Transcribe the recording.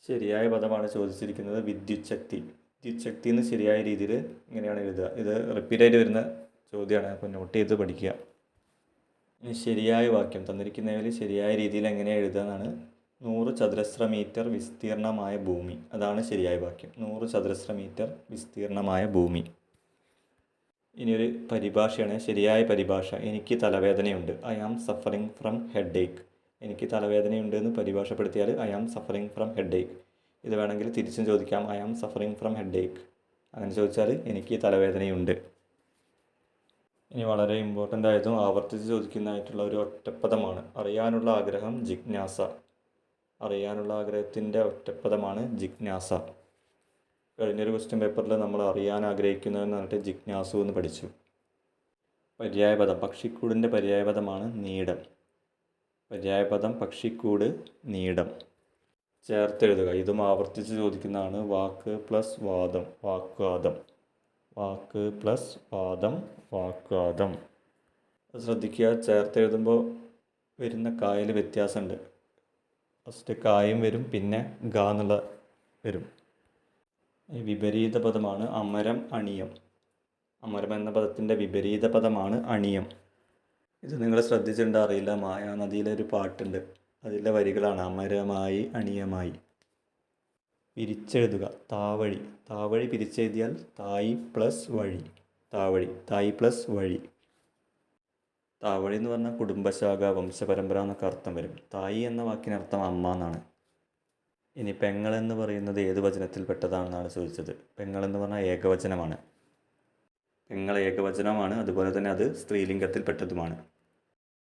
ശരിയായ പദമാണ് ചോദിച്ചിരിക്കുന്നത് വിദ്യുത് ശക്തി. വിദ്യുത് ശക്തി എന്ന് ശരിയായ രീതിയിൽ ഇങ്ങനെയാണ് എഴുതുക. ഇത് റിപ്പീറ്റായിട്ട് വരുന്ന ചോദ്യമാണ്, അപ്പോൾ നോട്ട് ചെയ്ത് പഠിക്കുക. ഇനി ശരിയായ വാക്യം തന്നിരിക്കുന്നതിൽ ശരിയായ രീതിയിൽ എങ്ങനെയാണ് എഴുതുക എന്നാണ്. 100 ചതുരശ്ര മീറ്റർ വിസ്തീർണമായ ഭൂമി, അതാണ് ശരിയായ വാക്യം. 100 ചതുരശ്ര മീറ്റർ വിസ്തീർണമായ ഭൂമി. ഇനിയൊരു പരിഭാഷയാണ്, ശരിയായ പരിഭാഷ. എനിക്ക് തലവേദനയുണ്ട്, I am suffering from headache. എനിക്ക് തലവേദനയുണ്ട് എന്ന് പരിഭാഷപ്പെടുത്തിയാൽ I am suffering from headache. ഇത് വേണമെങ്കിൽ തിരിച്ചും ചോദിക്കാം, I am suffering from headache. അങ്ങനെ ചോദിച്ചാൽ എനിക്ക് തലവേദനയുണ്ട്. ഇനി വളരെ ഇമ്പോർട്ടൻ്റ് ആയതും ആവർത്തിച്ച് ചോദിക്കുന്നതായിട്ടുള്ള ഒരു ഒറ്റപ്പദമാണ്. അറിയാനുള്ള ആഗ്രഹം ജിജ്ഞാസ. അറിയാനുള്ള ആഗ്രഹത്തിൻ്റെ ഒറ്റപ്പദമാണ് ജിജ്ഞാസ. കഴിഞ്ഞൊരു ക്വസ്റ്റ്യൻ പേപ്പറിൽ നമ്മൾ അറിയാൻ ആഗ്രഹിക്കുന്നതെന്ന് പറഞ്ഞിട്ട് ജിജ്ഞാസു എന്ന് പഠിച്ചു. പര്യായപദം പക്ഷിക്കൂടിൻ്റെ പര്യായപദമാണ് നീടം. പര്യായപദം പക്ഷിക്കൂട്, നീടം. ചേർത്തെഴുതുക. ഇതും ആവർത്തിച്ച് ചോദിക്കുന്നതാണ്. വാക്ക് പ്ലസ് വാദം, വാക്വാദം. വാക്ക് പ്ലസ് വാദം, വാക്വാദം. ശ്രദ്ധിക്കുക, ചേർത്തെഴുതുമ്പോൾ വരുന്ന കായിൽ വ്യത്യാസമുണ്ട്. ഫസ്റ്റ് കായും വരും, പിന്നെ ഗ എന്നുള്ള വരും. വിപരീത പദമാണ് അമരം, അണിയം. അമരം എന്ന പദത്തിൻ്റെ വിപരീത പദമാണ് അണിയം. ഇത് നിങ്ങൾ ശ്രദ്ധിച്ചിട്ടുണ്ടോ അറിയില്ല, മായാനദിയിലെ ഒരു പാട്ടുണ്ട്, അതിലെ വരികളാണ് അമരമായി അണിയമായി. പിരിച്ചെഴുതുക. താവഴി. താവഴി പിരിച്ചെഴുതിയാൽ തായി പ്ലസ് വഴി. താവഴി, തായി പ്ലസ് വഴി. താവഴി എന്ന് പറഞ്ഞാൽ കുടുംബശാഖ, വംശപരമ്പര എന്നൊക്കെ അർത്ഥം വരും. തായി എന്ന വാക്കിനർത്ഥം അമ്മ എന്നാണ്. ഇനി പെങ്ങൾ എന്ന് പറയുന്നത് ഏത് വചനത്തിൽപ്പെട്ടതാണെന്നാണ് ചോദിച്ചത്. പെങ്ങൾ എന്ന് പറഞ്ഞാൽ ഏകവചനമാണ്. പെങ്ങൾ ഏകവചനമാണ്, അതുപോലെ തന്നെ അത് സ്ത്രീലിംഗത്തിൽപ്പെട്ടതുമാണ്.